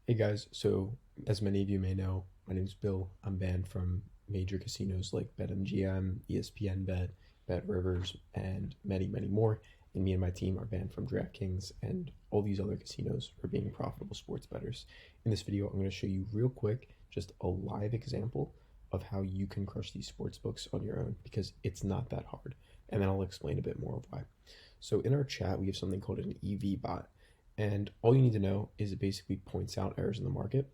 Hey guys, so as many of you may know, my name's Bill. I'm banned from major casinos like BetMGM, ESPN Bet, Bet Rivers, and many, many more. And me and my team are banned from DraftKings and all these other casinos for being profitable sports bettors. In this video, I'm going to show you real quick just a live example of how you can crush these sports books on your own because it's not that hard. And then I'll explain a bit more of why. So in our chat, we have something called an EV bot. And all you need to know is it basically points out errors in the market.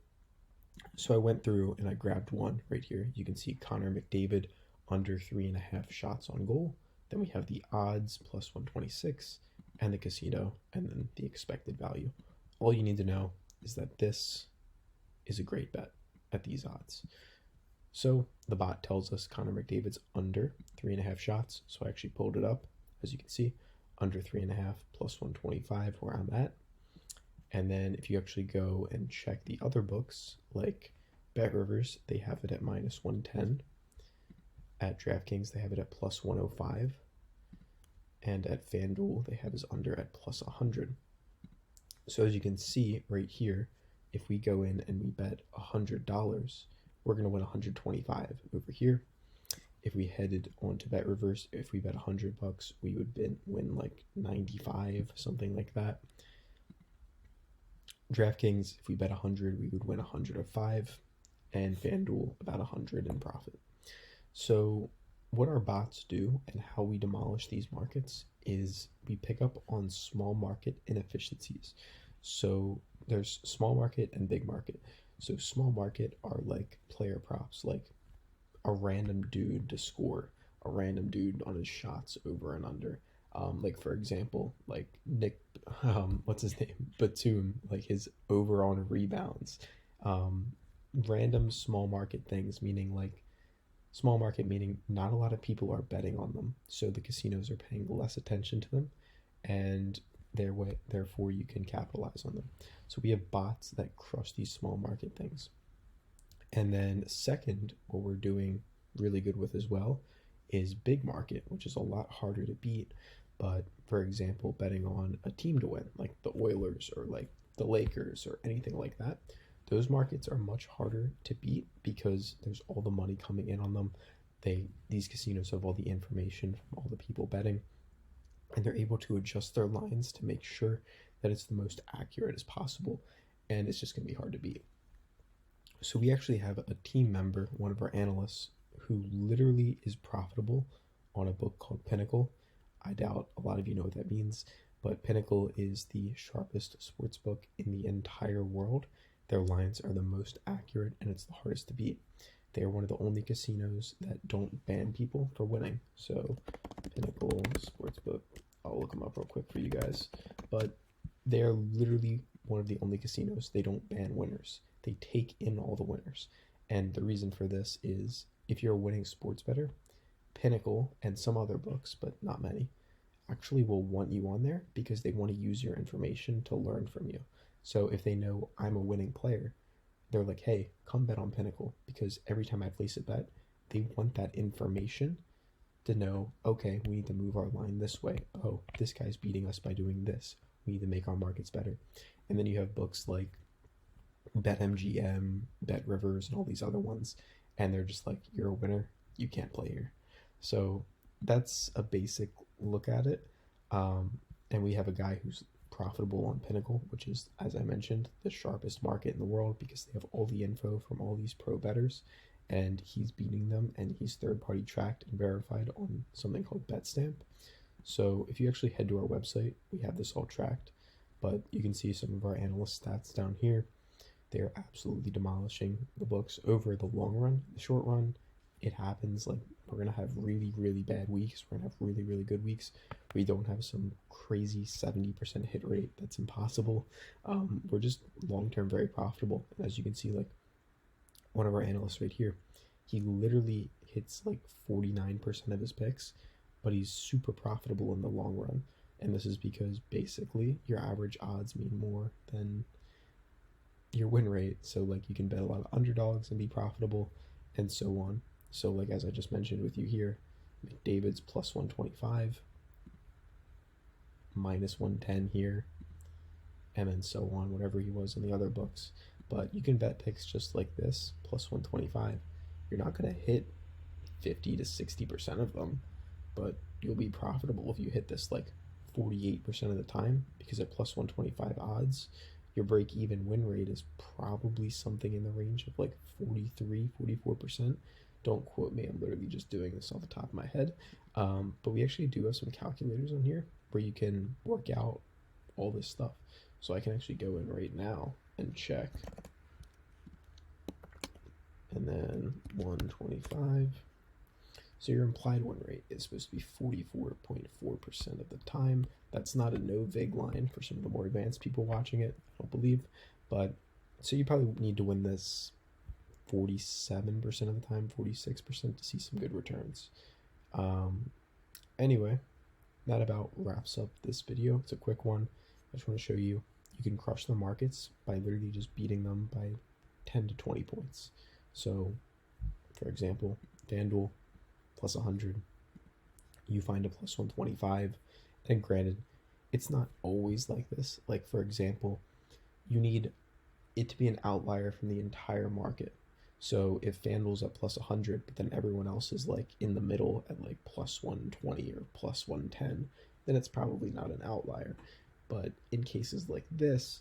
So I went through and I grabbed one right here. You can see Connor McDavid under 3.5 shots on goal. Then we have the odds plus 126 and the casino and then the expected value. All you need to know is that this is a great bet at these odds. So the bot tells us Connor McDavid's under 3.5 shots. So I actually pulled it up, as you can see, under 3.5 plus 125 where I'm at. And then if you actually go and check the other books, like Bet Rivers, they have it at minus 110. At DraftKings, they have it at plus 105. And at FanDuel, they have his under at plus 100. So as you can see right here, if we go in and we bet $100, we're going to win 125 over here. If we headed on to Bet Rivers, if we bet $100, we would win like 95, something like that. DraftKings, if we bet 100, we would win 105, and FanDuel about 100 in profit. So what our bots do and how we demolish these markets is we pick up on small market inefficiencies. So there's small market and big market. So small market are like player props, like a random dude to score, a random dude on his shots over and under. Like for example, like Nick, what's his name, Batum, like his over on rebounds. Random small market things, meaning like small market meaning not a lot of people are betting on them, so the casinos are paying less attention to them, and therefore you can capitalize on them. So we have bots that crush these small market things. And then second, what we're doing really good with as well is big market, which is a lot harder to beat. But for example, betting on a team to win, like the Oilers or like the Lakers or anything like that, those markets are much harder to beat because there's all the money coming in on them. These casinos have all the information from all the people betting, and they're able to adjust their lines to make sure that it's the most accurate as possible, and it's just going to be hard to beat. So we actually have a team member, one of our analysts, who literally is profitable on a book called Pinnacle. I doubt a lot of you know what that means, but Pinnacle is the sharpest sports book in the entire world. Their lines are the most accurate and it's the hardest to beat. They are one of the only casinos that don't ban people for winning. So Pinnacle Sportsbook, I'll look them up real quick for you guys. But they are literally one of the only casinos, they don't ban winners. They take in all the winners. And the reason for this is if you're a winning sports bettor, Pinnacle and some other books, but not many, actually will want you on there because they want to use your information to learn from you. So if they know I'm a winning player, they're like, hey, come bet on Pinnacle, because every time I place a bet, they want that information to know, okay, we need to move our line this way. Oh, this guy's beating us by doing this. We need to make our markets better. And then you have books like BetMGM, Bet Rivers, and all these other ones, and they're just like, you're a winner, you can't play here. So that's a basic look at it. And we have a guy who's profitable on Pinnacle, which is, as I mentioned, the sharpest market in the world because they have all the info from all these pro bettors, and he's beating them, and he's third-party tracked and verified on something called BetStamp. So if you actually head to our website, we have this all tracked, but you can see some of our analyst stats down here. They're absolutely demolishing the books over the long run. The short run, it happens. Like, we're going to have really, really bad weeks. We're going to have really, really good weeks. We don't have some crazy 70% hit rate. That's impossible. We're just long-term very profitable. And as you can see, like one of our analysts right here, he literally hits like 49% of his picks, but he's super profitable in the long run. And this is because basically your average odds mean more than your win rate. So like you can bet a lot of underdogs and be profitable and so on. So like as I just mentioned with you here, McDavid's plus 125, minus 110 here, and then so on, whatever he was in the other books. But you can bet picks just like this, plus 125. You're not going to hit 50 to 60% of them, but you'll be profitable if you hit this like 48% of the time, because at plus 125 odds, your break even win rate is probably something in the range of like 43, 44%. Don't quote me, I'm literally just doing this off the top of my head. But we actually do have some calculators on here where you can work out all this stuff. So I can actually go in right now and check. And then 125. So your implied win rate is supposed to be 44.4% of the time. That's not a no vig line for some of the more advanced people watching it, I don't believe. But so you probably need to win this 47% of the time, 46% to see some good returns. Anyway, that about wraps up this video. It's a quick one. I just want to show you can crush the markets by literally just beating them by 10 to 20 points. So, for example, FanDuel plus 100, you find a plus 125, and granted, it's not always like this. Like, for example, you need it to be an outlier from the entire market. So if FanDuel's at plus 100, but then everyone else is like in the middle at like plus 120 or plus 110, then it's probably not an outlier. But in cases like this,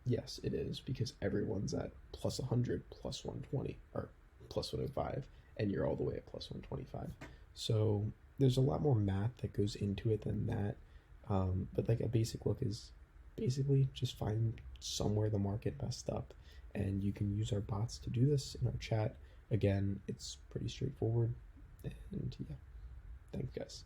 yes, it is, because everyone's at plus 100, plus 120, or plus 105, and you're all the way at plus 125. So there's a lot more math that goes into it than that. But like a basic look is basically just find somewhere the market messed up, and you can use our bots to do this in our chat. Again, it's pretty straightforward, and yeah, thanks guys.